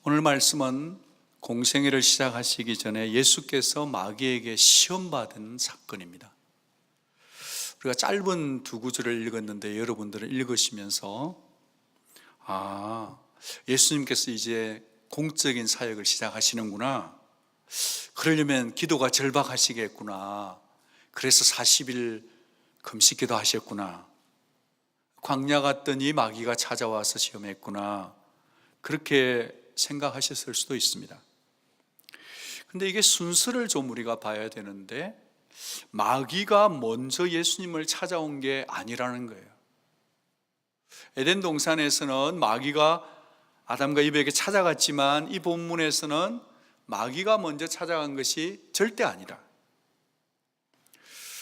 오늘 말씀은 공생애를 시작하시기 전에 예수께서 마귀에게 시험받은 사건입니다. 우리가 짧은 두 구절을 읽었는데 여러분들은 읽으시면서 예수님께서 이제 공적인 사역을 시작하시는구나, 그러려면 기도가 절박하시겠구나, 그래서 40일 금식기도 하셨구나, 광야 갔더니 마귀가 찾아와서 시험했구나, 그렇게 생각하셨을 수도 있습니다. 근데 이게 순서를 좀 우리가 봐야 되는데, 마귀가 먼저 예수님을 찾아온 게 아니라는 거예요. 에덴 동산에서는 마귀가 아담과 이브에게 찾아갔지만, 이 본문에서는 마귀가 먼저 찾아간 것이 절대 아니라.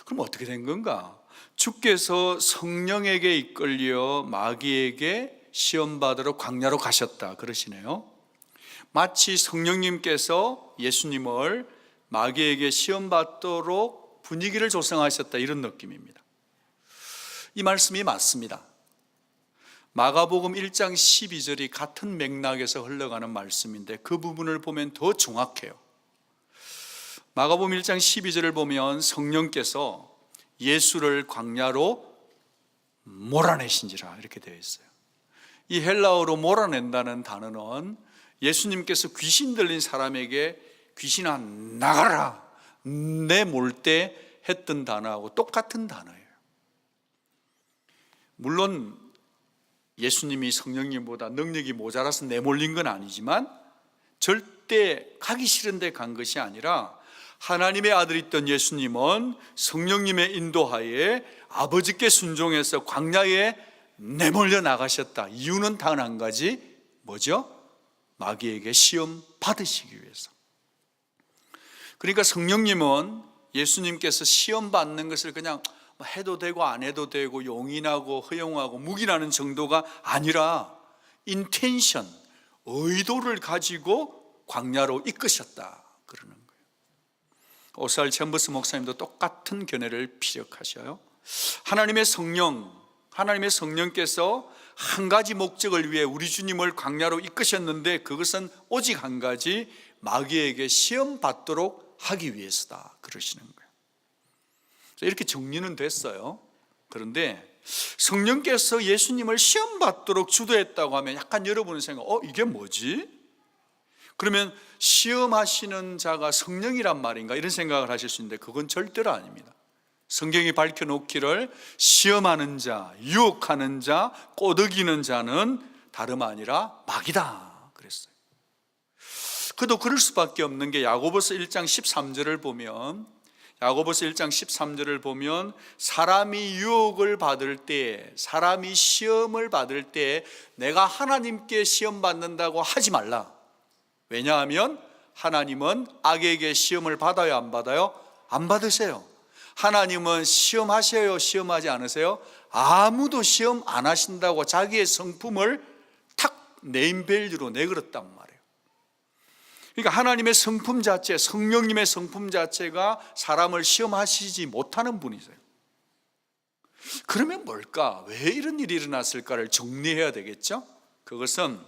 그럼 어떻게 된 건가? 주께서 성령에게 이끌려 마귀에게 시험받으러 광야로 가셨다 그러시네요. 마치 성령님께서 예수님을 마귀에게 시험받도록 분위기를 조성하셨다, 이런 느낌입니다. 이 말씀이 맞습니다. 마가복음 1장 12절이 같은 맥락에서 흘러가는 말씀인데 그 부분을 보면 더 정확해요. 마가복음 1장 12절을 보면 성령께서 예수를 광야로 몰아내신지라 이렇게 되어 있어요. 이 헬라어로 몰아낸다는 단어는 예수님께서 귀신 들린 사람에게 귀신아 나가라 내몰 때 했던 단어하고 똑같은 단어예요. 물론 예수님이 성령님보다 능력이 모자라서 내몰린 건 아니지만, 절대 가기 싫은데 간 것이 아니라 하나님의 아들이었던 예수님은 성령님의 인도하에 아버지께 순종해서 광야에 내몰려 나가셨다. 이유는 단 한 가지, 뭐죠? 마귀에게 시험 받으시기 위해서. 그러니까 성령님은 예수님께서 시험 받는 것을 그냥 해도 되고 안 해도 되고 용인하고 허용하고 묵인하는 정도가 아니라 인텐션, 의도를 가지고 광야로 이끄셨다 그러는 거예요. 오스왈드 챔버스 목사님도 똑같은 견해를 피력하셔요. 하나님의 성령께서 한 가지 목적을 위해 우리 주님을 광야로 이끄셨는데, 그것은 오직 한 가지, 마귀에게 시험 받도록 하기 위해서다 그러시는 거예요. 이렇게 정리는 됐어요. 그런데 성령께서 예수님을 시험 받도록 주도했다고 하면 약간 여러분의 생각, 이게 뭐지? 그러면 시험하시는 자가 성령이란 말인가, 이런 생각을 하실 수 있는데 그건 절대로 아닙니다. 성경이 밝혀놓기를 시험하는 자, 유혹하는 자, 꼬드기는 자는 다름 아니라 마귀다 그랬어요. 그도 그럴 수밖에 없는 게 야고보서 1장 13절을 보면, 사람이 유혹을 받을 때, 사람이 시험을 받을 때 내가 하나님께 시험 받는다고 하지 말라. 왜냐하면 하나님은 악에게 시험을 받아요, 안 받아요? 안 받으세요. 하나님은 시험하셔요, 시험하지 않으세요? 아무도 시험 안 하신다고 자기의 성품을 탁 네임밸류로 내걸었단 말이에요. 그러니까 하나님의 성품 자체, 성령님의 성품 자체가 사람을 시험하시지 못하는 분이세요. 그러면 뭘까? 왜 이런 일이 일어났을까를 정리해야 되겠죠? 그것은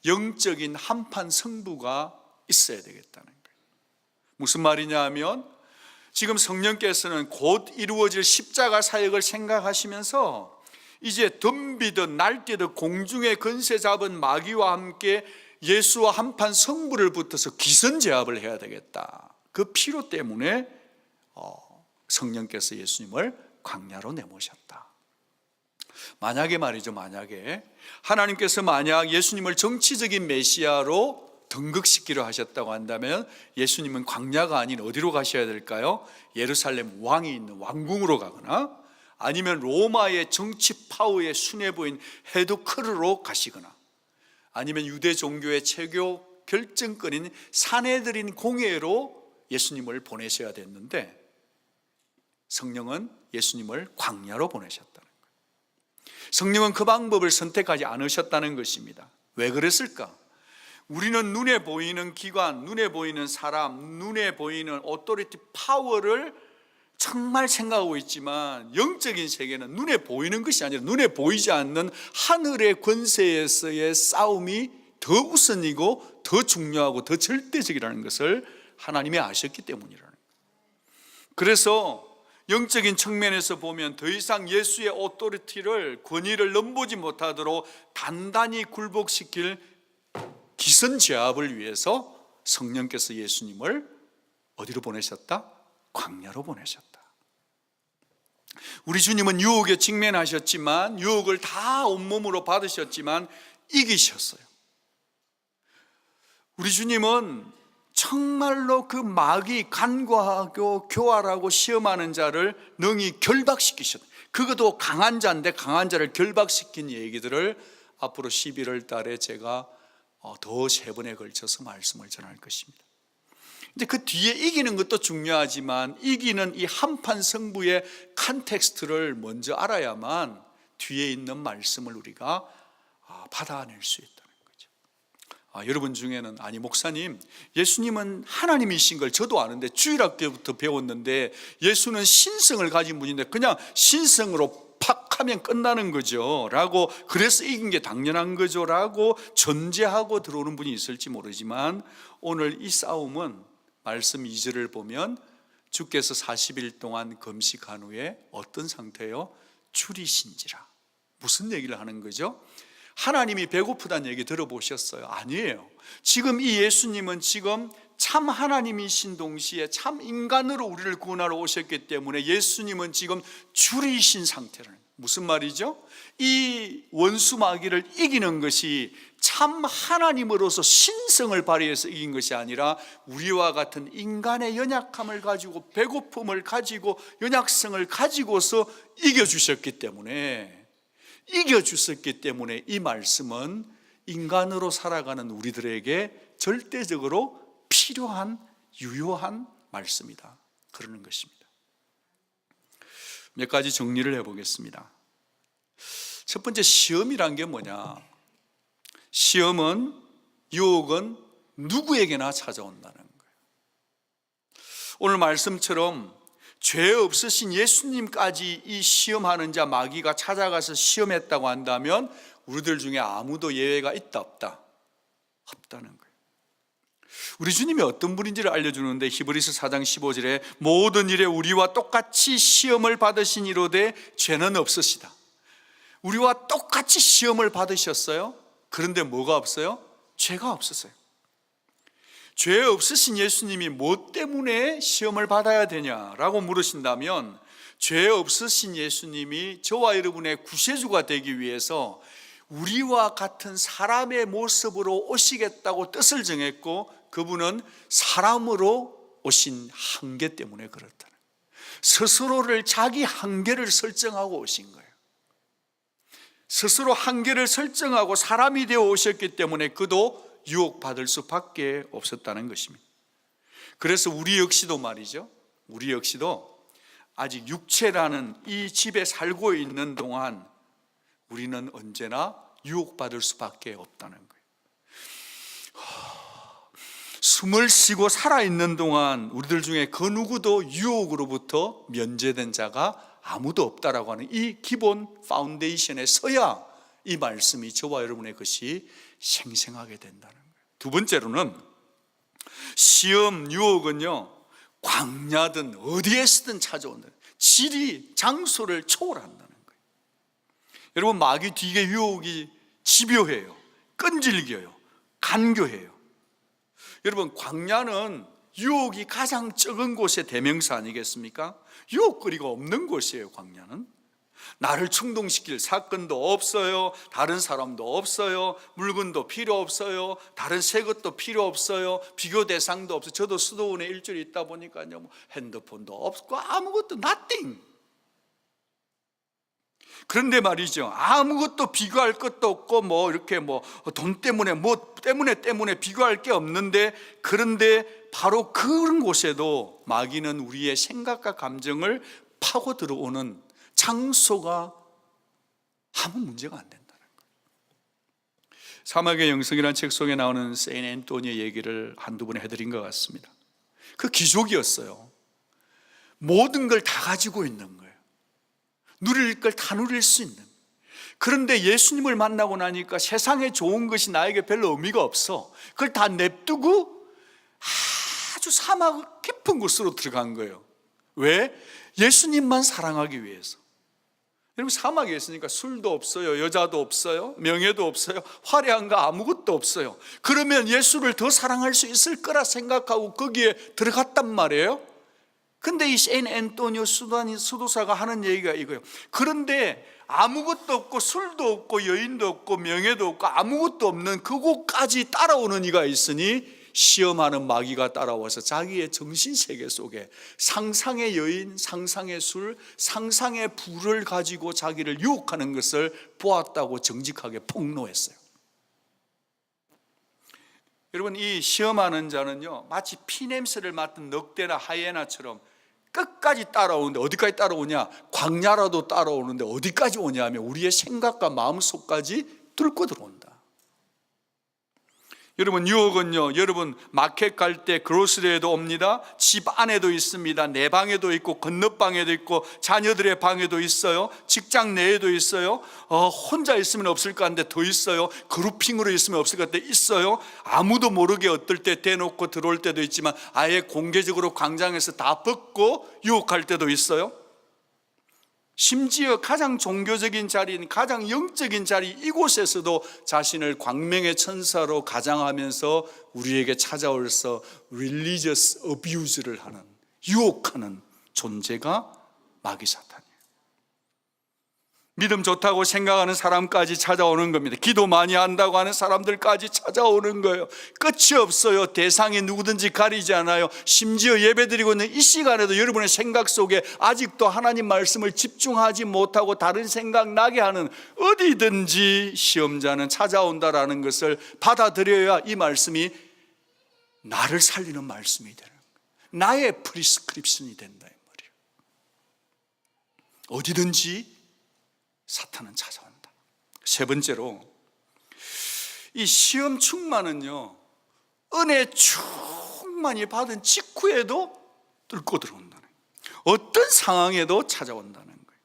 영적인 한판 승부가 있어야 되겠다는 거예요. 무슨 말이냐 하면, 지금 성령께서는 곧 이루어질 십자가 사역을 생각하시면서 이제 덤비듯 날뛰듯 공중의 건세 잡은 마귀와 함께 예수와 한판 승부를 붙어서 기선제압을 해야 되겠다. 그 필요 때문에 성령께서 예수님을 광야로 내모셨다. 만약에 말이죠, 만약에 하나님께서 만약 예수님을 정치적인 메시아로 등극시키려 하셨다고 한다면 예수님은 광야가 아닌 어디로 가셔야 될까요? 예루살렘 왕이 있는 왕궁으로 가거나, 아니면 로마의 정치 파워의 수뇌부인 헤드쿼터로 가시거나, 아니면 유대 종교의 체교 결정권인 산헤드린 공회로 예수님을 보내셔야 됐는데, 성령은 예수님을 광야로 보내셨다는 거예요. 성령은 그 방법을 선택하지 않으셨다는 것입니다. 왜 그랬을까? 우리는 눈에 보이는 기관, 눈에 보이는 사람, 눈에 보이는 오토리티 파워를 정말 생각하고 있지만, 영적인 세계는 눈에 보이는 것이 아니라 눈에 보이지 않는 하늘의 권세에서의 싸움이 더 우선이고 더 중요하고 더 절대적이라는 것을 하나님이 아셨기 때문이라는 거예요. 그래서 영적인 측면에서 보면 더 이상 예수의 오토리티를, 권위를 넘보지 못하도록 단단히 굴복시킬 기선제압을 위해서 성령께서 예수님을 어디로 보내셨다? 광야로 보내셨다. 우리 주님은 유혹에 직면하셨지만, 유혹을 다 온몸으로 받으셨지만 이기셨어요. 우리 주님은 정말로 그 마귀 간과하고 교활하고 시험하는 자를 능히 결박시키셨다. 그것도 강한 자인데 강한 자를 결박시킨 얘기들을 앞으로 11월 달에 제가 더 3번에 걸쳐서 말씀을 전할 것입니다. 근데 그 뒤에 이기는 것도 중요하지만 이기는 이 한판 승부의 컨텍스트를 먼저 알아야만 뒤에 있는 말씀을 우리가 받아낼 수 있다는 거죠. 여러분 중에는 아니 목사님, 예수님은 하나님이신 걸 저도 아는데 주일학교부터 배웠는데 예수는 신성을 가진 분인데 그냥 신성으로 팍 하면 끝나는 거죠 라고, 그래서 이긴 게 당연한 거죠 라고 전제하고 들어오는 분이 있을지 모르지만, 오늘 이 싸움은 말씀 2절을 보면 주께서 40일 동안 금식한 후에 어떤 상태예요? 줄이신지라. 무슨 얘기를 하는 거죠? 하나님이 배고프다는 얘기 들어보셨어요? 아니에요. 지금 이 예수님은 지금 참 하나님이신 동시에 참 인간으로 우리를 구원하러 오셨기 때문에 예수님은 지금 줄이신 상태라는 거예요. 무슨 말이죠? 이 원수 마귀를 이기는 것이 참 하나님으로서 신성을 발휘해서 이긴 것이 아니라 우리와 같은 인간의 연약함을 가지고, 배고픔을 가지고, 연약성을 가지고서 이겨주셨기 때문에, 이 말씀은 인간으로 살아가는 우리들에게 절대적으로 필요한, 유효한 말씀이다, 그러는 것입니다. 몇 가지 정리를 해보겠습니다. 첫 번째, 시험이란 게 뭐냐? 시험은, 유혹은 누구에게나 찾아온다는 거예요. 오늘 말씀처럼 죄 없으신 예수님까지 이 시험하는 자 마귀가 찾아가서 시험했다고 한다면 우리들 중에 아무도 예외가 있다 없다? 없다는 거예요. 우리 주님이 어떤 분인지를 알려주는데 히브리서 4장 15절에 모든 일에 우리와 똑같이 시험을 받으시니로되 죄는 없으시다. 우리와 똑같이 시험을 받으셨어요. 그런데 뭐가 없어요? 죄가 없으세요. 죄 없으신 예수님이 뭐 때문에 시험을 받아야 되냐라고 물으신다면, 죄 없으신 예수님이 저와 여러분의 구세주가 되기 위해서 우리와 같은 사람의 모습으로 오시겠다고 뜻을 정했고, 그분은 사람으로 오신 한계 때문에 그렇다는, 스스로를, 자기 한계를 설정하고 오신 거예요. 스스로 한계를 설정하고 사람이 되어 오셨기 때문에 그도 유혹받을 수밖에 없었다는 것입니다. 그래서 우리 역시도 말이죠, 우리 역시도 아직 육체라는 이 집에 살고 있는 동안 우리는 언제나 유혹받을 수밖에 없다는 거예요. 숨을 쉬고 살아있는 동안 우리들 중에 그 누구도 유혹으로부터 면제된 자가 아무도 없다라고 하는 이 기본 파운데이션에 서야 이 말씀이 저와 여러분의 것이 생생하게 된다는 거예요. 두 번째로는, 시험, 유혹은요, 광야든 어디에서든 찾아오는, 지리, 장소를 초월한다는 거예요. 여러분, 마귀 뒤에 유혹이 집요해요, 끈질겨요, 간교해요. 여러분, 광야는 유혹이 가장 적은 곳의 대명사 아니겠습니까? 유혹거리가 없는 곳이에요. 광야는 나를 충동시킬 사건도 없어요, 다른 사람도 없어요, 물건도 필요 없어요, 다른 새 것도 필요 없어요, 비교 대상도 없어요. 저도 수도원에 일주일 있다 보니까요, 뭐 핸드폰도 없고 아무것도 nothing. 그런데 말이죠, 아무것도 비교할 것도 없고 뭐 이렇게 뭐 돈 때문에 뭐 때문에 비교할 게 없는데, 그런데 바로 그런 곳에도 마귀는 우리의 생각과 감정을 파고 들어오는 장소가 아무 문제가 안 된다는 거예요. 사막의 영성이라는 책 속에 나오는 세인 앤토니의 얘기를 한두 번 해드린 것 같습니다. 그 기족이었어요. 모든 걸 다 가지고 있는 거예요. 누릴 걸 다 누릴 수 있는. 그런데 예수님을 만나고 나니까 세상에 좋은 것이 나에게 별로 의미가 없어. 그걸 다 냅두고 아주 사막 깊은 곳으로 들어간 거예요. 왜? 예수님만 사랑하기 위해서. 여러분, 사막에 있으니까 술도 없어요, 여자도 없어요, 명예도 없어요, 화려한 거 아무것도 없어요. 그러면 예수를 더 사랑할 수 있을 거라 생각하고 거기에 들어갔단 말이에요. 근데 이 샌 앤토니오 수도사가 하는 얘기가 이거예요. 그런데 아무것도 없고 술도 없고 여인도 없고 명예도 없고 아무것도 없는 그곳까지 따라오는 이가 있으니 시험하는 마귀가 따라와서 자기의 정신세계 속에 상상의 여인, 상상의 술, 상상의 부를 가지고 자기를 유혹하는 것을 보았다고 정직하게 폭로했어요. 여러분, 이 시험하는 자는요, 마치 피냄새를 맡은 늑대나 하이에나처럼 끝까지 따라오는데, 어디까지 따라오냐? 광야라도 따라오는데 어디까지 오냐 하면 우리의 생각과 마음속까지 뚫고 들어온다. 여러분, 유혹은요, 여러분 마켓 갈 때 그로스리에도 옵니다. 집 안에도 있습니다. 내 방에도 있고 건너방에도 있고 자녀들의 방에도 있어요. 직장 내에도 있어요. 혼자 있으면 없을 것 같은데 더 있어요. 그룹핑으로 있으면 없을 것 같은데 있어요. 아무도 모르게 어떨 때 대놓고 들어올 때도 있지만 아예 공개적으로 광장에서 다 벗고 유혹할 때도 있어요. 심지어 가장 종교적인 자리인, 가장 영적인 자리 이곳에서도 자신을 광명의 천사로 가장하면서 우리에게 찾아올서 religious abuse를 하는, 유혹하는 존재가 마귀 사탄이에요. 믿음 좋다고 생각하는 사람까지 찾아오는 겁니다. 기도 많이 한다고 하는 사람들까지 찾아오는 거예요. 끝이 없어요. 대상이 누구든지 가리지 않아요. 심지어 예배드리고 있는 이 시간에도 여러분의 생각 속에 아직도 하나님 말씀을 집중하지 못하고 다른 생각 나게 하는, 어디든지 시험자는 찾아온다라는 것을 받아들여야 이 말씀이 나를 살리는 말씀이 되는 거예요. 나의 프리스크립션이 된다 이 말이에요. 어디든지 사탄은 찾아온다. 세 번째로, 이 시험 충만은요, 은혜 충만히 받은 직후에도 뚫고 들어온다는 거예요. 어떤 상황에도 찾아온다는 거예요.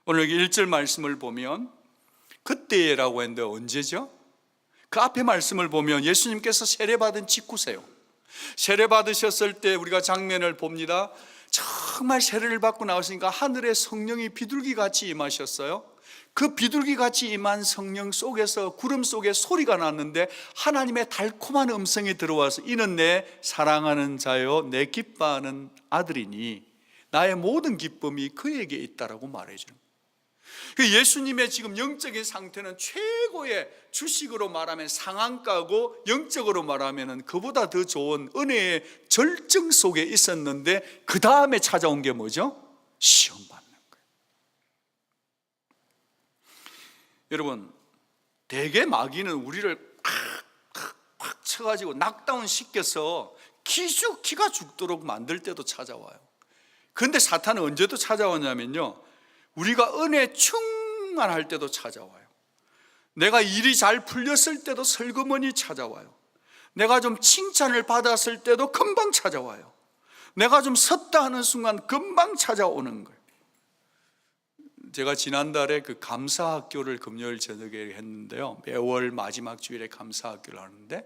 오늘 1절 말씀을 보면 그때라고 했는데 언제죠? 그 앞에 말씀을 보면 예수님께서 세례받은 직후세요. 세례받으셨을 때 우리가 장면을 봅니다. 정말 세례를 받고 나왔으니까 하늘에 성령이 비둘기같이 임하셨어요. 그 비둘기같이 임한 성령 속에서, 구름 속에 소리가 났는데 하나님의 달콤한 음성이 들어와서 이는 내 사랑하는 자요 내 기뻐하는 아들이니 나의 모든 기쁨이 그에게 있다라고 말해주는 거예요. 예수님의 지금 영적인 상태는 최고의 주식으로 말하면 상한가고, 영적으로 말하면 그보다 더 좋은 은혜의 절정 속에 있었는데 그 다음에 찾아온 게 뭐죠? 시험받는 거예요. 여러분, 대개 마귀는 우리를 콱 쳐가지고 낙다운 시켜서 기가 죽도록 만들 때도 찾아와요. 그런데 사탄은 언제도 찾아오냐면요, 우리가 은혜 충만할 때도 찾아와요. 내가 일이 잘 풀렸을 때도 설그머니 찾아와요. 내가 좀 칭찬을 받았을 때도 금방 찾아와요. 내가 좀 섰다 하는 순간 금방 찾아오는 거예요. 제가 지난달에 그 감사학교를 금요일 저녁에 했는데요, 매월 마지막 주일에 감사학교를 하는데,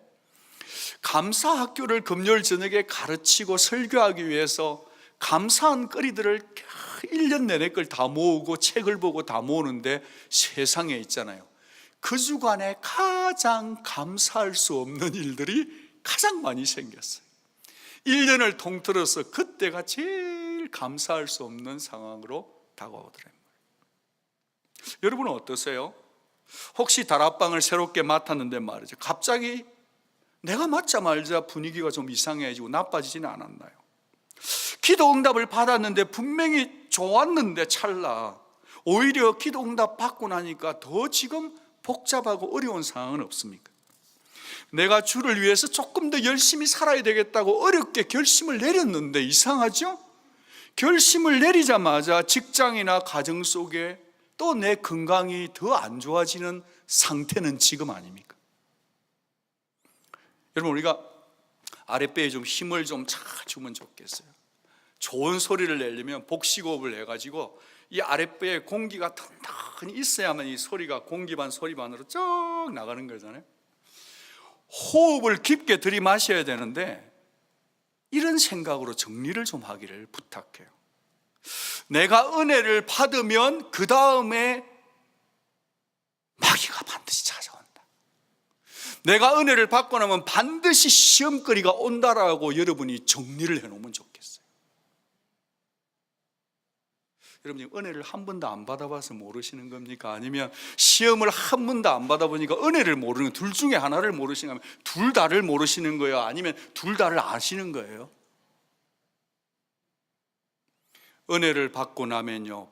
감사학교를 금요일 저녁에 가르치고 설교하기 위해서 감사한 거리들을 1년 내내 걸 다 모으고 책을 보고 다 모으는데, 세상에 있잖아요, 그 주간에 가장 감사할 수 없는 일들이 가장 많이 생겼어요. 1년을 통틀어서 그때가 제일 감사할 수 없는 상황으로 다가오더라고요. 여러분은 어떠세요? 혹시 다락방을 새롭게 맡았는데 말이죠, 갑자기 내가 맡자마자 분위기가 좀 이상해지고 나빠지지는 않았나요? 기도 응답을 받았는데 분명히 좋았는데 찰나, 오히려 기도 응답 받고 나니까 더 지금 복잡하고 어려운 상황은 없습니까? 내가 주를 위해서 조금 더 열심히 살아야 되겠다고 어렵게 결심을 내렸는데 이상하죠? 결심을 내리자마자 직장이나 가정 속에 또 내 건강이 더 안 좋아지는 상태는 지금 아닙니까? 여러분, 우리가 아랫배에 좀 힘을 좀 잘 주면 좋겠어요. 좋은 소리를 내려면 복식호흡을 해가지고 이 아랫배에 공기가 튼튼하게 가만히 있어야만 이 소리가 공기반 소리반으로 쭉 나가는 거잖아요. 호흡을 깊게 들이마셔야 되는데 이런 생각으로 정리를 좀 하기를 부탁해요. 내가 은혜를 받으면 그 다음에 마귀가 반드시 찾아온다. 내가 은혜를 받고 나면 반드시 시험거리가 온다라고 여러분이 정리를 해놓으면 좋겠어요. 여러분이 은혜를 한 번도 안 받아봐서 모르시는 겁니까? 아니면 시험을 한 번도 안 받아보니까 은혜를 모르는, 둘 중에 하나를 모르시는 거예요? 둘 다를 모르시는 거예요? 아니면 둘 다를 아시는 거예요? 은혜를 받고 나면요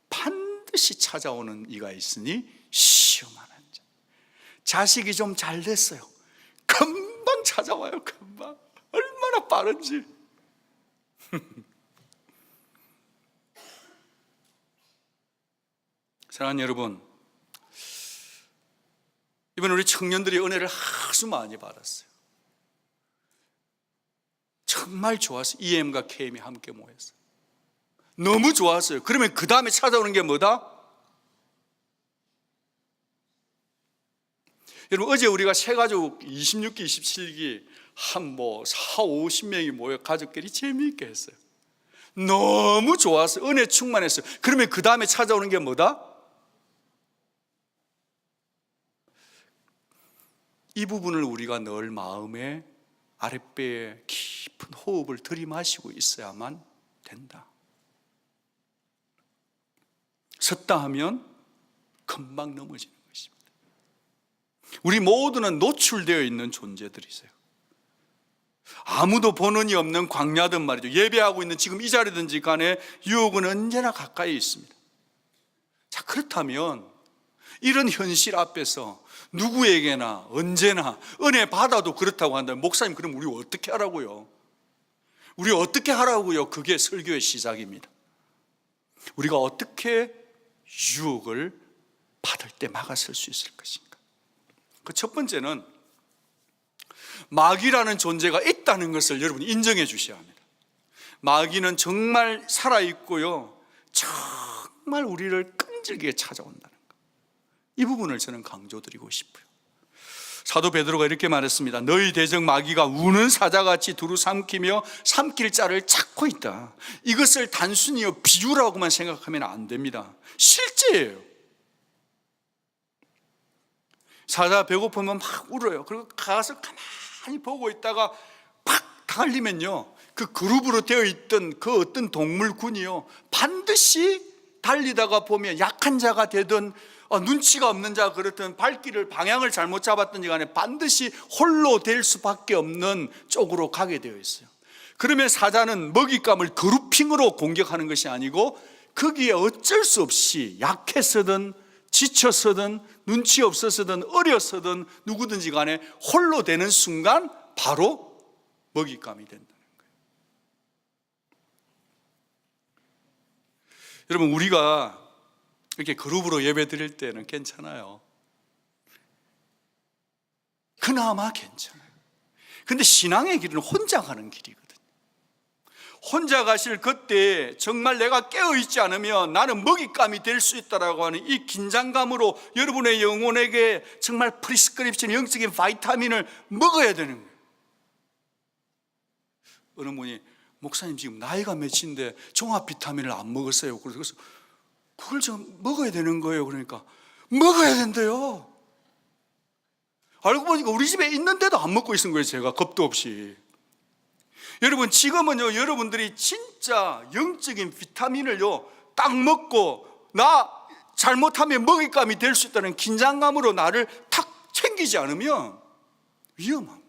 반드시 찾아오는 이가 있으니 시험하는 자. 자식이 좀 잘 됐어요. 금방 찾아와요. 금방. 얼마나 빠른지. 사랑하는 여러분, 이번 우리 청년들이 은혜를 아주 많이 받았어요. 정말 좋았어요. EM과 KM이 함께 모였어요. 너무 좋았어요. 그러면 그 다음에 찾아오는 게 뭐다? 여러분, 어제 우리가 새가족 26기, 27기 한 4, 50명이 모여 가족끼리 재미있게 했어요. 너무 좋았어요. 은혜 충만했어요. 그러면 그 다음에 찾아오는 게 뭐다? 이 부분을 우리가 늘 마음에 아랫배에 깊은 호흡을 들이마시고 있어야만 된다. 섰다 하면 금방 넘어지는 것입니다. 우리 모두는 노출되어 있는 존재들이세요. 아무도 보는이 없는 광야든 말이죠. 예배하고 있는 지금 이 자리든지 간에 유혹은 언제나 가까이 있습니다. 자, 그렇다면 이런 현실 앞에서 누구에게나 언제나 은혜 받아도 그렇다고 한다면 목사님, 그럼 우리 어떻게 하라고요? 우리 어떻게 하라고요? 그게 설교의 시작입니다. 우리가 어떻게 유혹을 받을 때 막아설 수 있을 것인가? 그 첫 번째는 마귀라는 존재가 있다는 것을 여러분이 인정해 주셔야 합니다. 마귀는 정말 살아있고요, 정말 우리를 끈질기게 찾아온다는 것, 이 부분을 저는 강조드리고 싶어요. 사도 베드로가 이렇게 말했습니다. 너희 대적 마귀가 우는 사자같이 두루 삼키며 삼킬 자를 찾고 있다. 이것을 단순히 비유라고만 생각하면 안 됩니다. 실제예요. 사자 배고프면 막 울어요. 그리고 가서 가만히 보고 있다가 팍 달리면요, 그 그룹으로 되어 있던 그 어떤 동물군이요 반드시 달리다가 보면 약한 자가 되든 눈치가 없는 자 그렇든 발길을 방향을 잘못 잡았든지 간에 반드시 홀로 될 수밖에 없는 쪽으로 가게 되어 있어요. 그러면 사자는 먹잇감을 그룹핑으로 공격하는 것이 아니고 거기에 어쩔 수 없이 약해서든 지쳐서든 눈치 없어서든 어려서든 누구든지 간에 홀로 되는 순간 바로 먹잇감이 된다는 거예요. 여러분, 우리가 이렇게 그룹으로 예배 드릴 때는 괜찮아요. 그나마 괜찮아요. 근데 신앙의 길은 혼자 가는 길이거든요. 혼자 가실 그때 정말 내가 깨어있지 않으면 나는 먹잇감이 될 수 있다라고 하는 이 긴장감으로 여러분의 영혼에게 정말 프리스크립션, 영적인 바이타민을 먹어야 되는 거예요. 어느 분이 목사님 지금 나이가 몇인데 종합 비타민을 안 먹었어요. 그래서 그걸 좀 먹어야 되는 거예요. 그러니까 먹어야 된대요. 알고 보니까 우리 집에 있는데도 안 먹고 있는 거예요. 제가 겁도 없이. 여러분, 지금은요 여러분들이 진짜 영적인 비타민을요 딱 먹고 나 잘못하면 먹잇감이 될 수 있다는 긴장감으로 나를 탁 챙기지 않으면 위험한 거예요.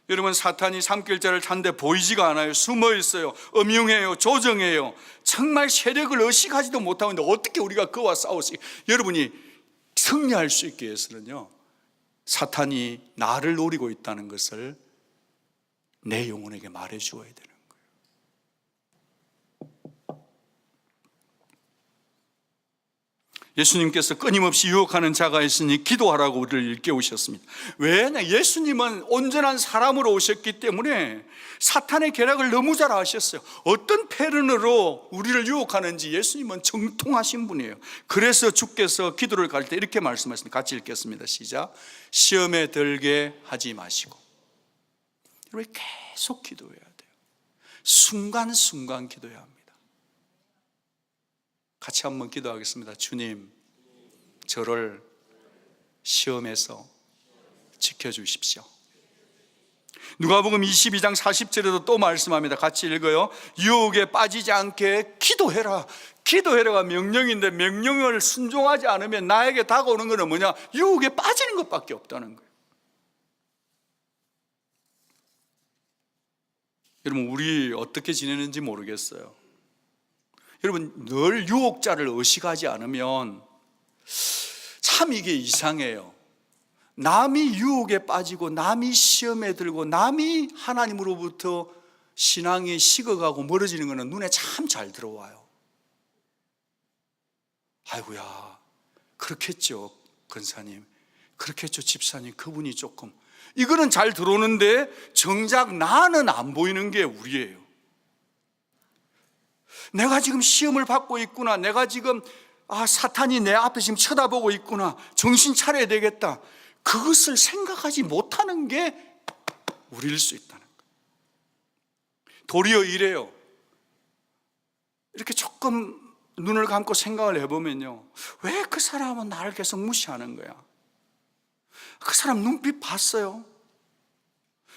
여러분, 사탄이 삼킬 자를 찾는데 보이지가 않아요. 숨어 있어요. 음흉해요. 조정해요. 정말 세력을 의식하지도 못하는데 어떻게 우리가 그와 싸우지? 여러분이 승리할 수 있게 위해서는요, 사탄이 나를 노리고 있다는 것을 내 영혼에게 말해 주어야 되는 거예요. 예수님께서 끊임없이 유혹하는 자가 있으니 기도하라고 우리를 일깨우셨습니다. 왜냐? 예수님은 온전한 사람으로 오셨기 때문에 사탄의 계략을 너무 잘 아셨어요. 어떤 패턴으로 우리를 유혹하는지 예수님은 정통하신 분이에요. 그래서 주께서 기도를 가릴 때 이렇게 말씀하십니다. 같이 읽겠습니다. 시작. 시험에 들게 하지 마시고. 여러분, 계속 기도해야 돼요. 순간순간 기도해야 합니다. 같이 한번 기도하겠습니다. 주님, 저를 시험에서 지켜주십시오. 누가복음 22장 40절에도 또 말씀합니다. 같이 읽어요. 유혹에 빠지지 않게 기도해라. 기도해라가 명령인데 명령을 순종하지 않으면 나에게 다가오는 것은 뭐냐? 유혹에 빠지는 것밖에 없다는 거예요. 여러분, 우리 어떻게 지내는지 모르겠어요. 여러분, 늘 유혹자를 의식하지 않으면 참 이게 이상해요. 남이 유혹에 빠지고 남이 시험에 들고 남이 하나님으로부터 신앙이 식어가고 멀어지는 것은 눈에 참 잘 들어와요. 아이고야, 그렇겠죠 권사님, 그렇겠죠 집사님, 그분이 조금, 이거는 잘 들어오는데 정작 나는 안 보이는 게 우리예요. 내가 지금 시험을 받고 있구나, 내가 지금 사탄이 내 앞에 지금 쳐다보고 있구나, 정신 차려야 되겠다, 그것을 생각하지 못하는 게 우리일 수 있다는 거예요. 도리어 이래요. 이렇게 조금 눈을 감고 생각을 해보면요, 왜 그 사람은 나를 계속 무시하는 거야? 그 사람 눈빛 봤어요?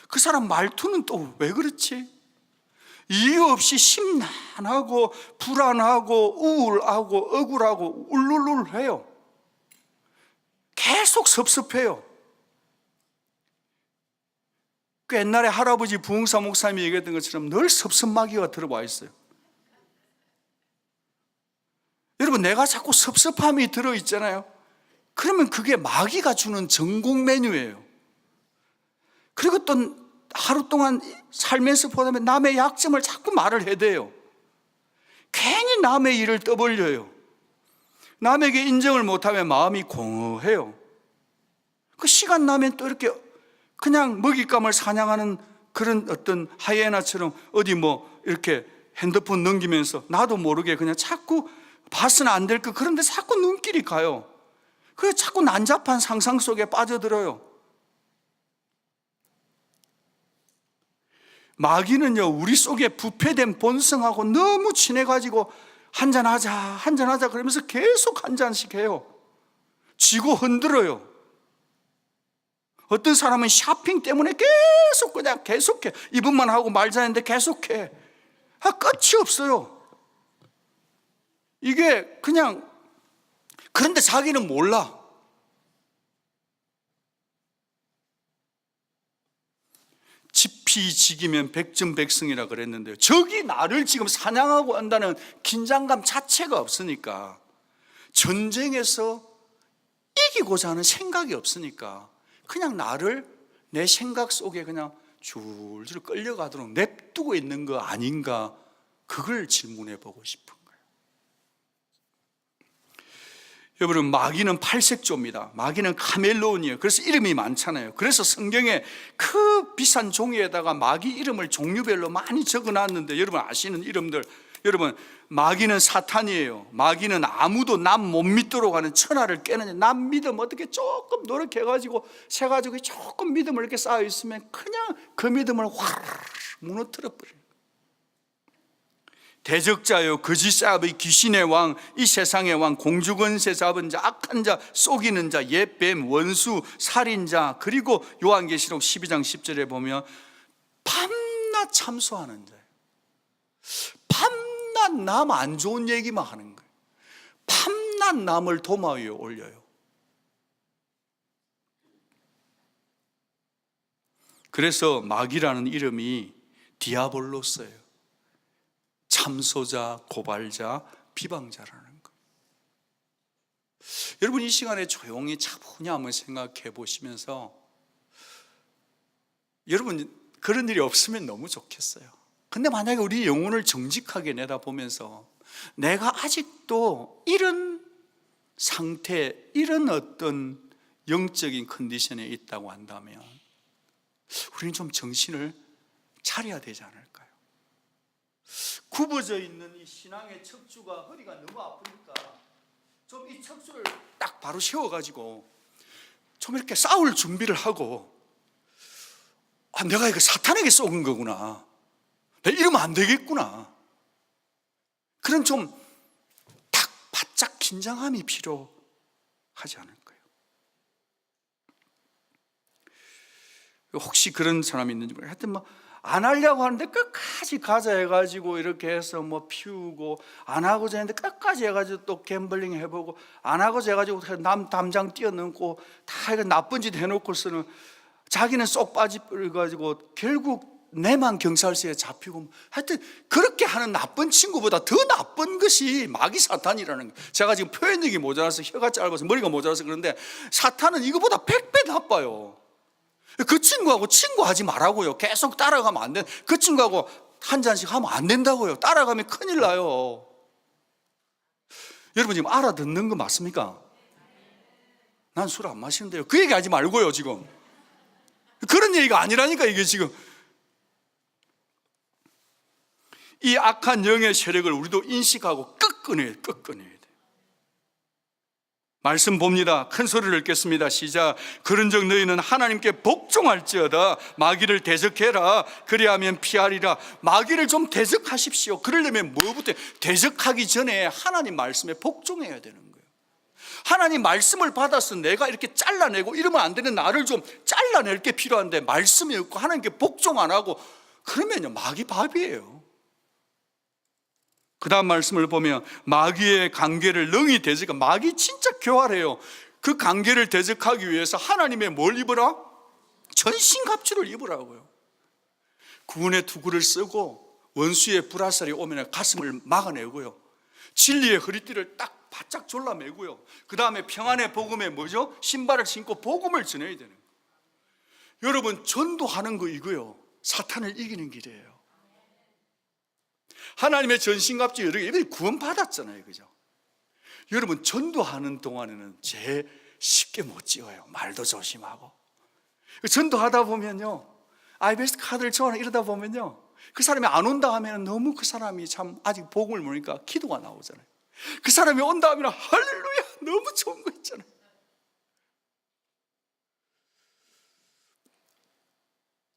그 사람 말투는 또 왜 그렇지? 이유 없이 심란하고 불안하고 우울하고 억울하고 울룰울해요. 계속 섭섭해요. 그 옛날에 할아버지 부흥사 목사님이 얘기했던 것처럼 늘 섭섭마귀가 들어와 있어요. 여러분, 내가 자꾸 섭섭함이 들어있잖아요. 그러면 그게 마귀가 주는 전공 메뉴예요. 그리고 또 하루 동안 살면서 보다 남의 약점을 자꾸 말을 해대요. 괜히 남의 일을 떠벌려요. 남에게 인정을 못하면 마음이 공허해요. 그 시간 나면 또 이렇게 그냥 먹잇감을 사냥하는 그런 어떤 하이에나처럼 어디 뭐 이렇게 핸드폰 넘기면서 나도 모르게 그냥 자꾸 봐서는 안 될 거, 그런데 자꾸 눈길이 가요. 그래서 자꾸 난잡한 상상 속에 빠져들어요. 마귀는요, 우리 속에 부패된 본성하고 너무 친해가지고 한잔하자 그러면서 계속 한 잔씩 해요. 쥐고 흔들어요. 어떤 사람은 쇼핑 때문에 계속 그냥 계속해. 이분만 하고 말자는데 계속해. 끝이 없어요. 이게 그냥, 그런데 자기는 몰라. 지피지기면 백전백승이라 그랬는데요, 적이 나를 지금 사냥하고 한다는 긴장감 자체가 없으니까, 전쟁에서 이기고자 하는 생각이 없으니까 그냥 나를 내 생각 속에 그냥 줄줄 끌려가도록 냅두고 있는 거 아닌가, 그걸 질문해 보고 싶은 거예요. 여러분, 마귀는 팔색조입니다. 마귀는 카멜레온이에요. 그래서 이름이 많잖아요. 그래서 성경에 그 비싼 종이에다가 마귀 이름을 종류별로 많이 적어놨는데, 여러분 아시는 이름들, 여러분, 마귀는 사탄이에요. 마귀는 아무도 남 못 믿도록 하는 천하를 깨는, 남 믿음 어떻게 조금 노력해가지고 새가지고 조금 믿음을 이렇게 쌓여 있으면 그냥 그 믿음을 확 무너뜨려 버려요. 대적자요, 거짓사업의 귀신의 왕, 이 세상의 왕, 공주권세 잡은 자, 악한 자, 속이는 자, 옛뱀, 원수, 살인자, 그리고 요한계시록 12장 10절에 보면 밤낮 참소하는 자예요. 밤낮 남 안 좋은 얘기만 하는 거예요. 밤낮 남을 도마 위에 올려요. 그래서 마귀라는 이름이 디아볼로스예요. 참소자, 고발자, 비방자라는 것. 여러분, 이 시간에 조용히 차분히 한번 생각해 보시면서, 여러분 그런 일이 없으면 너무 좋겠어요. 근데 만약에 우리 영혼을 정직하게 내다보면서 내가 아직도 이런 상태, 이런 어떤 영적인 컨디션에 있다고 한다면 우리는 좀 정신을 차려야 되지 않을까요? 굽어져 있는 이 신앙의 척추가, 허리가 너무 아프니까 좀 이 척추를 딱 바로 세워가지고 좀 이렇게 싸울 준비를 하고, 내가 이거 사탄에게 쏘은 거구나, 내가 이러면 안 되겠구나, 그런 좀 딱 바짝 긴장함이 필요하지 않을까요? 혹시 그런 사람이 있는지 모르겠어요. 하여튼 안 하려고 하는데 끝까지 가자 해가지고 이렇게 해서 피우고, 안 하고자 했는데 끝까지 해가지고 또 갬블링 해보고, 안 하고자 해가지고 남 담장 뛰어넘고 다 이거 나쁜 짓 해놓고서는 자기는 쏙 빠져가지고 결국 내만 경찰서에 잡히고, 하여튼 그렇게 하는 나쁜 친구보다 더 나쁜 것이 마귀 사탄이라는 거예요. 제가 지금 표현력이 모자라서, 혀가 짧아서, 머리가 모자라서 그런데 사탄은 이거보다 100배 나빠요. 그 친구하고 친구하지 말라고요. 계속 따라가면 안 돼. 그 친구하고 한 잔씩 하면 안 된다고요. 따라가면 큰일 나요. 여러분 지금 알아듣는 거 맞습니까? 난 술 안 마시는데요. 그 얘기 하지 말고요. 지금 그런 얘기가 아니라니까. 이게 지금 이 악한 영의 세력을 우리도 인식하고 꺾어내야 돼. 말씀 봅니다. 큰 소리를 읽겠습니다. 시작. 그런즉 너희는 하나님께 복종할지어다. 마귀를 대적해라. 그리하면 피하리라. 마귀를 좀 대적하십시오. 그러려면 뭐부터? 대적하기 전에 하나님 말씀에 복종해야 되는 거예요. 하나님 말씀을 받아서 내가 이렇게 잘라내고 이러면 안 되는 나를 좀 잘라낼 게 필요한데, 말씀이 없고 하나님께 복종 안 하고 그러면요, 마귀 밥이에요. 그 다음 말씀을 보면 마귀의 관계를 능히 대적하, 마귀 진짜 교활해요. 그 관계를 대적하기 위해서 하나님의 뭘 입으라? 전신갑주를 입으라고요. 구원의 투구를 쓰고 원수의 불화살이 오면 가슴을 막아내고요, 진리의 허리띠를 딱 바짝 졸라매고요, 그 다음에 평안의 복음에 뭐죠? 신발을 신고 복음을 전해야 되는 거예요. 여러분 전도하는 거 이거요, 사탄을 이기는 길이에요. 하나님의 전신갑주, 여러분이 구원 받았잖아요, 그죠? 여러분 전도하는 동안에는 제일 쉽게 못 지어요. 말도 조심하고. 전도하다 보면요, IBS 카드를 줘라 이러다 보면요, 그 사람이 안 온다 하면 너무 그 사람이 참 아직 복음을 모르니까 기도가 나오잖아요. 그 사람이 온다 하면 할렐루야, 너무 좋은 거 있잖아요.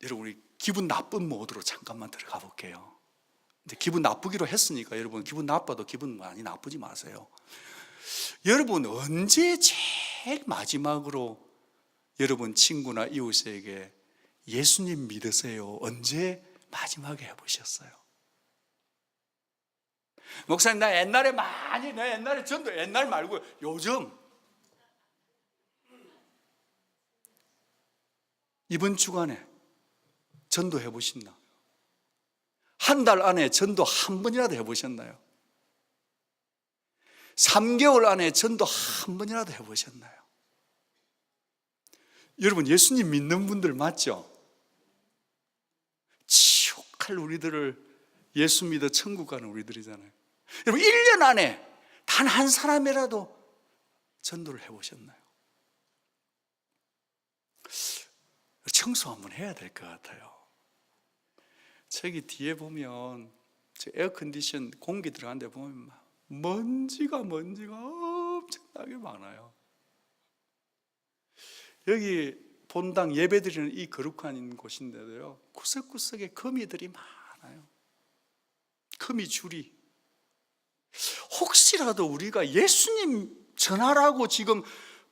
여러분 우리 기분 나쁜 모드로 잠깐만 들어가 볼게요. 근데 기분 나쁘기로 했으니까 여러분 기분 나빠도 기분 많이 나쁘지 마세요. 여러분 언제 제일 마지막으로 여러분 친구나 이웃에게 예수님 믿으세요, 언제 마지막에 해보셨어요? 목사님 나 옛날에 많이, 내 옛날에 전도, 옛날 말고 요즘, 이번 주간에 전도 해보셨나? 한 달 안에 전도 한 번이라도 해보셨나요? 3개월 안에 전도 한 번이라도 해보셨나요? 여러분 예수님 믿는 분들 맞죠? 지옥 갈 우리들을 예수 믿어 천국 가는 우리들이잖아요. 여러분 1년 안에 단 한 사람이라도 전도를 해보셨나요? 청소 한번 해야 될 것 같아요. 저기 뒤에 보면 저 에어컨디션 공기 들어간 데 보면 먼지가 엄청나게 많아요. 여기 본당 예배드리는 이 거룩한 곳인데도요, 구석구석에 거미들이 많아요. 거미줄이. 혹시라도 우리가 예수님 전하라고 지금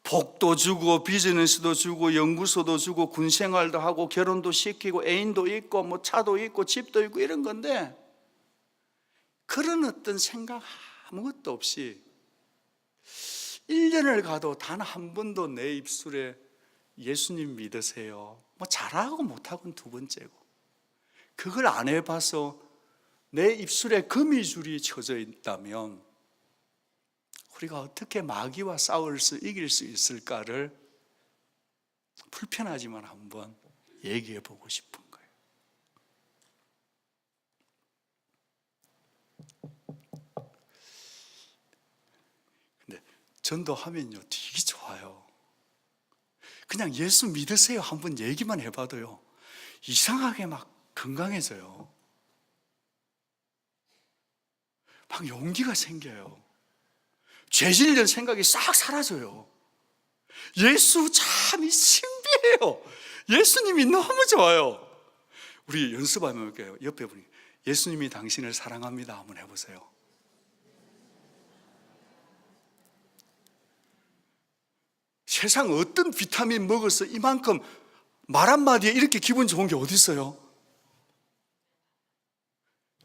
복도 주고 비즈니스도 주고 연구소도 주고 군생활도 하고 결혼도 시키고 애인도 있고 뭐 차도 있고 집도 있고 이런 건데, 그런 어떤 생각 아무것도 없이 1년을 가도 단 한 번도 내 입술에 예수님 믿으세요, 뭐 잘하고 못하고는 두 번째고, 그걸 안 해봐서 내 입술에 거미줄이 쳐져 있다면 우리가 어떻게 마귀와 이길 수 있을까를 불편하지만 한번 얘기해 보고 싶은 거예요. 근데 전도하면요 되게 좋아요. 그냥 예수 믿으세요 한번 얘기만 해봐도요 이상하게 막 건강해져요. 막 용기가 생겨요. 죄 지을 생각이 싹 사라져요. 예수 참 신비해요. 예수님이 너무 좋아요. 우리 연습 한번 해볼게요. 옆에 분이 예수님이 당신을 사랑합니다 한번 해보세요. 세상 어떤 비타민 먹어서 이만큼 말 한마디에 이렇게 기분 좋은 게 어디 있어요?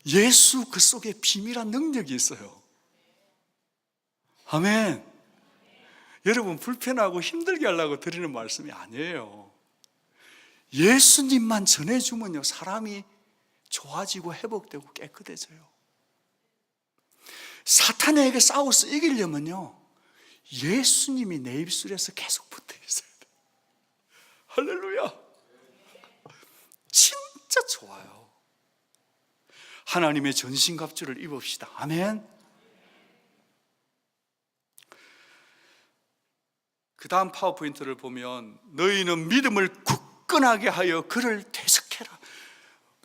예수 그 속에 비밀한 능력이 있어요. 아멘. 여러분 불편하고 힘들게 하려고 드리는 말씀이 아니에요. 예수님만 전해주면요 사람이 좋아지고 회복되고 깨끗해져요. 사탄에게 싸워서 이기려면요 예수님이 내 입술에서 계속 붙어 있어야 돼. 할렐루야. 진짜 좋아요. 하나님의 전신갑주를 입읍시다. 아멘. 그 다음 파워포인트를 보면 너희는 믿음을 굳건하게 하여 그를 대적해라.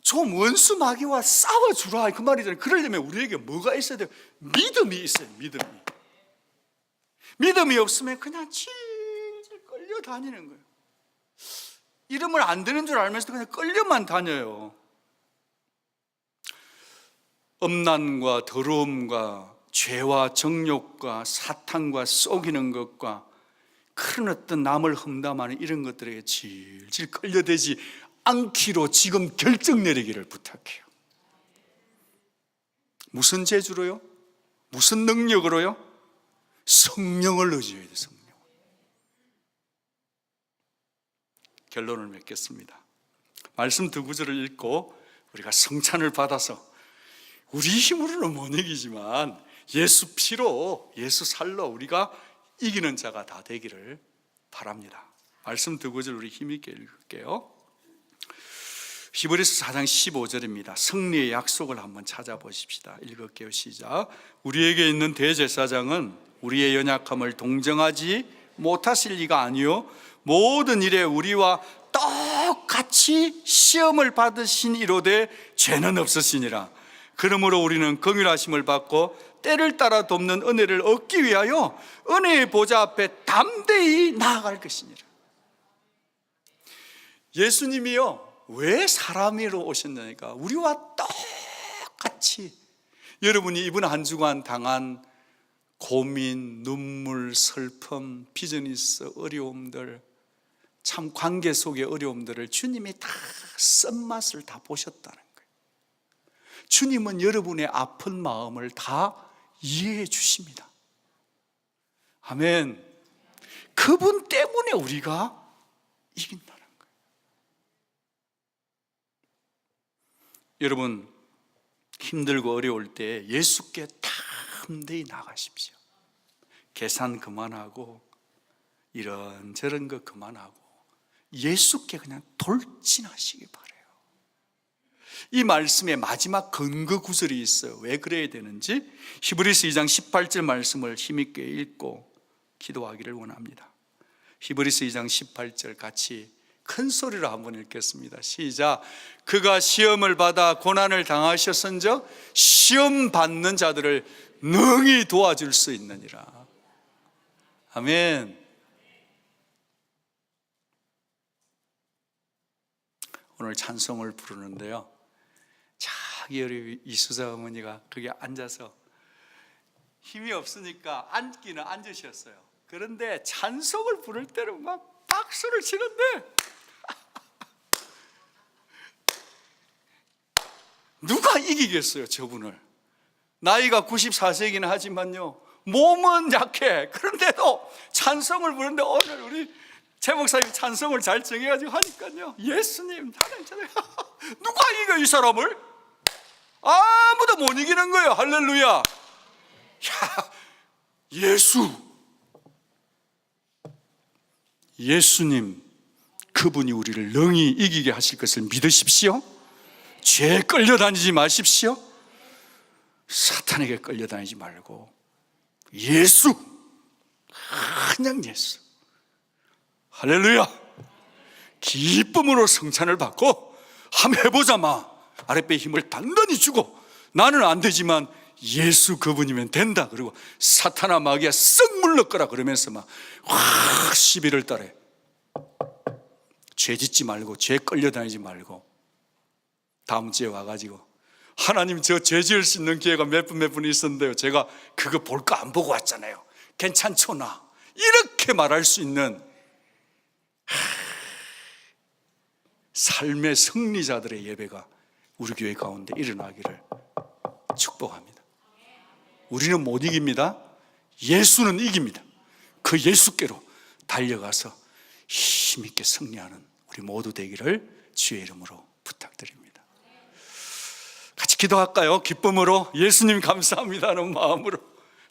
좀 원수 마귀와 싸워주라 그 말이잖아요. 그러려면 우리에게 뭐가 있어야 돼요? 믿음이 있어요. 믿음이 없으면 그냥 질질 끌려다니는 거예요. 이러면 안 되는 줄 알면서도 그냥 끌려만 다녀요. 음란과 더러움과 죄와 정욕과 사탄과 속이는 것과 그런 어떤 남을 험담하는 이런 것들에게 질질 끌려대지 않기로 지금 결정 내리기를 부탁해요. 무슨 재주로요? 무슨 능력으로요? 성령을 의지해야 돼요. 성령. 결론을 맺겠습니다. 말씀 두 구절을 읽고 우리가 성찬을 받아서 우리 힘으로는 못 이기지만 예수 피로 예수 살로 우리가 이기는 자가 다 되기를 바랍니다. 말씀 두 구절 우리 힘있게 읽을게요. 히브리서 4장 15절입니다. 승리의 약속을 한번 찾아보십시다. 읽을게요. 시작. 우리에게 있는 대제사장은 우리의 연약함을 동정하지 못하실 리가 아니요 모든 일에 우리와 똑같이 시험을 받으신 이로되 죄는 없으시니라. 그러므로 우리는 긍휼하심을 받고 때를 따라 돕는 은혜를 얻기 위하여 은혜의 보좌 앞에 담대히 나아갈 것이니라. 예수님이요 왜 사람으로 오셨냐니까 우리와 똑같이 여러분이 이번 한 주간 당한 고민, 눈물, 슬픔, 비즈니스 어려움들, 참 관계 속의 어려움들을 주님이 다 쓴맛을 다 보셨다는 거예요. 주님은 여러분의 아픈 마음을 다 이해해 주십니다. 아멘. 그분 때문에 우리가 이긴다는 거예요. 여러분 힘들고 어려울 때 예수께 담대히 나가십시오. 계산 그만하고 이런저런 거 그만하고 예수께 그냥 돌진하시기 바라요. 이 말씀의 마지막 근거 구절이 있어요. 왜 그래야 되는지 히브리서 2장 18절 말씀을 힘있게 읽고 기도하기를 원합니다. 히브리서 2장 18절 같이 큰 소리로 한번 읽겠습니다. 시작. 그가 시험을 받아 고난을 당하셨은즉 시험 받는 자들을 능히 도와줄 수 있느니라. 아멘. 오늘 찬송을 부르는데요 자기 우리 이수자 어머니가 거기 앉아서 힘이 없으니까 앉기는 앉으셨어요. 그런데 찬송을 부를 때는 막 박수를 치는데 누가 이기겠어요 저분을. 나이가 94세기는 하지만요 몸은 약해. 그런데도 찬송을 부르는데 오늘 우리 최 목사님이 찬송을 잘 정해가지고 하니까요 예수님 누가 이겨 이 사람을? 아무도 못 이기는 거예요. 할렐루야. 야, 예수님 그분이 우리를 능히 이기게 하실 것을 믿으십시오. 죄에 끌려다니지 마십시오. 사탄에게 끌려다니지 말고 예수 그냥 예수. 할렐루야. 기쁨으로 성찬을 받고 한번 해보자 마. 아랫배에 힘을 단단히 주고 나는 안 되지만 예수 그분이면 된다. 그리고 사탄아 마귀야 썩 물러거라 그러면서 막 11월 달에 죄 짓지 말고 죄 끌려다니지 말고 다음 주에 와가지고 하나님 저 죄 지을 수 있는 기회가 몇 분 있었는데요, 제가 그거 볼까 안 보고 왔잖아요. 괜찮죠 나? 이렇게 말할 수 있는 삶의 승리자들의 예배가 우리 교회 가운데 일어나기를 축복합니다. 우리는 못 이깁니다. 예수는 이깁니다. 그 예수께로 달려가서 힘있게 승리하는 우리 모두 되기를 주의 이름으로 부탁드립니다. 같이 기도할까요? 기쁨으로 예수님 감사합니다는 마음으로,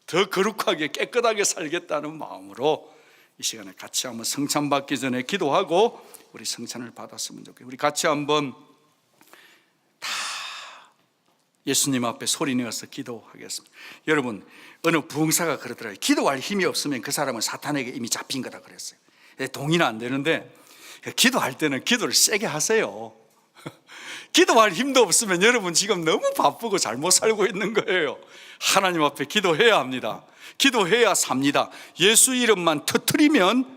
더 거룩하게 깨끗하게 살겠다는 마음으로 이 시간에 같이 한번 성찬 받기 전에 기도하고 우리 성찬을 받았으면 좋겠어요. 우리 같이 한번 다 예수님 앞에 소리내어서 기도하겠습니다. 여러분, 어느 부흥사가 그러더라고요. 기도할 힘이 없으면 그 사람은 사탄에게 이미 잡힌 거다 그랬어요. 동의는 안 되는데 기도할 때는 기도를 세게 하세요. 기도할 힘도 없으면 여러분 지금 너무 바쁘고 잘못 살고 있는 거예요. 하나님 앞에 기도해야 합니다. 기도해야 삽니다. 예수 이름만 터뜨리면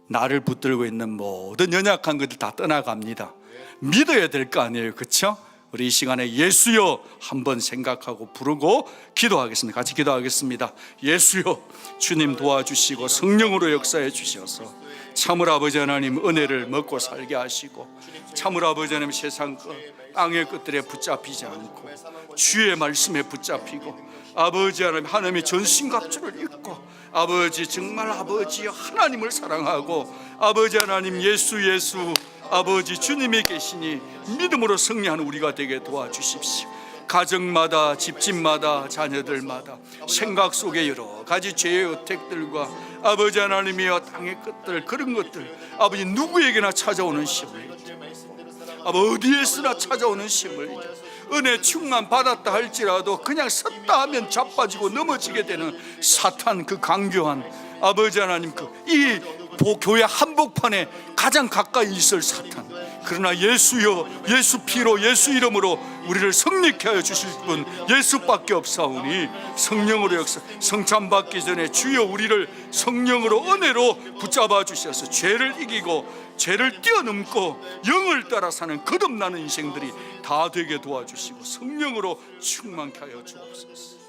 나를 붙들고 있는 모든 연약한 것들 다 떠나갑니다. 믿어야 될 거 아니에요, 그렇죠? 우리 이 시간에 예수여 한번 생각하고 부르고 기도하겠습니다. 같이 기도하겠습니다. 예수여, 주님 도와주시고 성령으로 역사해 주셔서 참으로 아버지 하나님 은혜를 먹고 살게 하시고, 참으로 아버지 하나님 세상 땅의 것들에 붙잡히지 않고 주의 말씀에 붙잡히고, 아버지 하나님 하나님의 전신갑주를 입고, 아버지 정말 아버지 하나님을 사랑하고, 아버지 하나님 예수 아버지 주님이 계시니 믿음으로 승리하는 우리가 되게 도와주십시오. 가정마다, 집집마다, 자녀들마다 생각 속에 여러 가지 죄의 어택들과 아버지 하나님이여 땅의 것들, 그런 것들 아버지 누구에게나 찾아오는 시험을 아버지 어디에서나 찾아오는 시험을 은혜 충만 받았다 할지라도 그냥 섰다 하면 자빠지고 넘어지게 되는 사탄, 그 강교한 아버지 하나님 이 교회 한복판에 가장 가까이 있을 사탄, 그러나 예수여, 예수 피로 예수 이름으로 우리를 성립케 하여 주실 분 예수밖에 없사오니 성령으로 역사, 성찬 받기 전에 주여 우리를 성령으로 은혜로 붙잡아 주셔서 죄를 이기고 죄를 뛰어넘고 영을 따라 사는 거듭나는 인생들이 다 되게 도와주시고 성령으로 충만케 하여 주옵소서.